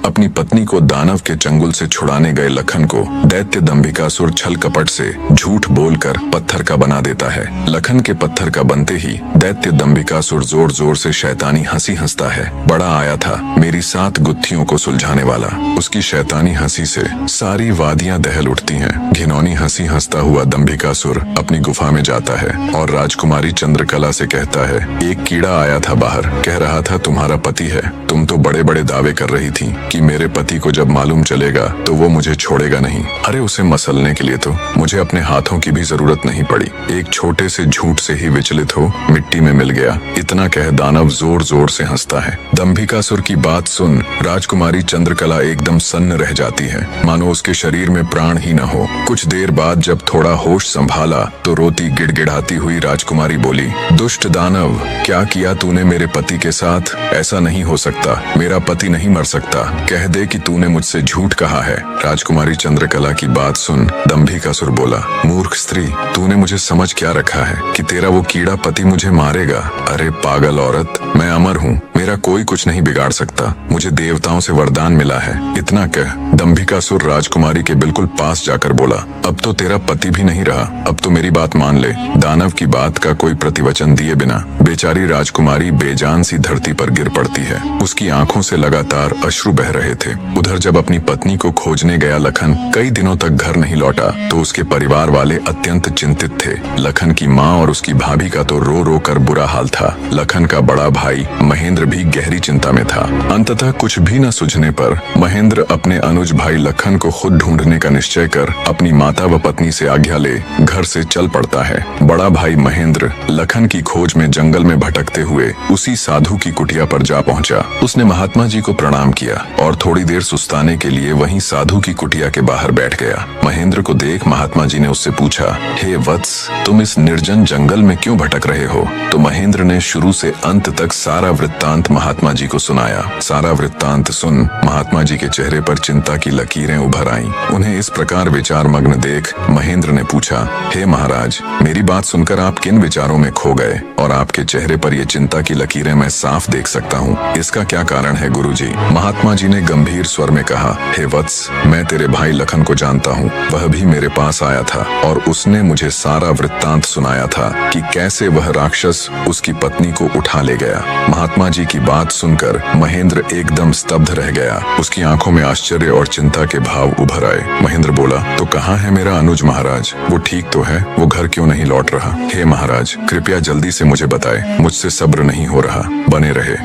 अपनी पत्नी को दानव के चंगुल से छुड़ाने गए लखन को दैत्य दंभिकासुर छल कपट से झूठ बोलकर पत्थर का बना देता है। लखन के पत्थर का बनते ही दैत्य दंभिकासुर जोर जोर से शैतानी हंसी हंसता है। बड़ा आया था मेरी 7 गुत्थियों को सुलझाने वाला। उसकी शैतानी हंसी से सारी वादियां दहल उठती हैं। घिनौनी हंसी हंसता हुआ दंभिकासुर अपनी गुफा में जाता है और राजकुमारी चंद्रकला से कहता है, एक कीड़ा आया था बाहर, कह रहा था तुम्हारा पति है। तुम तो बड़े बड़े दावे कर रही थी कि मेरे पति को जब मालूम चलेगा तो वो मुझे छोड़ेगा नहीं। अरे उसे मसलने के लिए तो मुझे अपने हाथों की भी जरूरत नहीं पड़ी। एक छोटे से झूठ से ही विचलित हो मिट्टी में मिल गया। इतना कह दानव जोर जोर से हंसता है। दंभिकासुर की बात सुन राजकुमारी चंद्रकला एकदम सन्न रह जाती है, मानो उसके शरीर में प्राण ही न हो। कुछ देर बाद जब थोड़ा होश संभाला तो रोती गिड़गिड़ाती हुई राजकुमारी बोली, दुष्ट दानव, क्या किया तूने मेरे पति के साथ? ऐसा नहीं हो सकता, मेरा पति नहीं मर सकता। कह दे कि तूने मुझसे झूठ कहा है। राजकुमारी चंद्रकला की बात सुन दंभिकासुर बोला, मूर्ख स्त्री, तूने मुझे समझ क्या रखा है कि तेरा वो कीड़ा पति मुझे मारेगा? अरे पागल औरत, मैं अमर हूँ, मेरा कोई कुछ नहीं बिगाड़ सकता। मुझे देवताओं से वरदान मिला है। इतना कह दंभिकासुर राजकुमारी के बिल्कुल पास जाकर बोला, अब तो तेरा पति भी नहीं रहा, अब तो मेरी बात मान ले। दानव की बात का कोई प्रतिवचन दिए बिना बेचारी राजकुमारी बेजान सी धरती पर गिर पड़ती है। उसकी आंखों से लगातार अश्रु बह रहे थे। उधर जब अपनी पत्नी को खोजने गया लखन कई दिनों तक घर नहीं लौटा तो उसके परिवार वाले अत्यंत चिंतित थे। लखन की माँ और उसकी भाभी का तो रो रो कर बुरा हाल था। लखन का बड़ा भाई महेंद्र भी गहरी चिंता में था। अंततः कुछ भी न सूझने पर महेंद्र अपने अनुज भाई लखन को खुद ढूंढने का निश्चय कर अपनी माता व पत्नी से आज्ञा ले घर से चल पड़ता है। बड़ा भाई महेंद्र लखन की खोज में जंगल में भटकते हुए उसी साधु की कुटिया पर जा पहुंचा। उसने महात्मा जी को प्रणाम किया और थोड़ी देर सुस्ताने के लिए वहीं साधु की कुटिया के बाहर बैठ गया। महेंद्र को देख महात्मा जी ने उससे पूछा, हे वत्स, तुम इस निर्जन जंगल में क्यों भटक रहे हो? तो महेंद्र ने शुरू से अंत तक सारा वृत्तांत महात्मा जी को सुनाया। सारा वृत्तांत सुन महात्मा जी के चेहरे पर चिंता की लकीरें उभर आईं। उन्हें इस प्रकार विचार मग्न देख महेंद्र ने पूछा, हे महाराज, मेरी बात सुनकर आप किन विचारों में खो गए और आपके चेहरे पर ये चिंता की लकीरें मैं साफ देख सकता हूँ। इसका क्या कारण है गुरुजी? महात्मा जी ने गंभीर स्वर में कहा, हे वत्स, मैं तेरे भाई लखन को जानता हूँ। वह भी मेरे पास आया था और उसने मुझे सारा वृत्तांत सुनाया था कि कैसे वह राक्षस उसकी पत्नी को उठा ले गया। महात्मा जी की बात सुनकर महेंद्र एकदम स्तब्ध रह गया। उसकी आंखों में आश्चर्य और चिंता के भाव उभर आए। महेंद्र बोला, तो कहाँ है मेरा अनुज महाराज? वो ठीक तो है, वो घर क्यों नहीं लौट रहा? हे महाराज, कृपया जल्दी से मुझे बताएं, मुझसे सब्र नहीं हो रहा, बने रहे।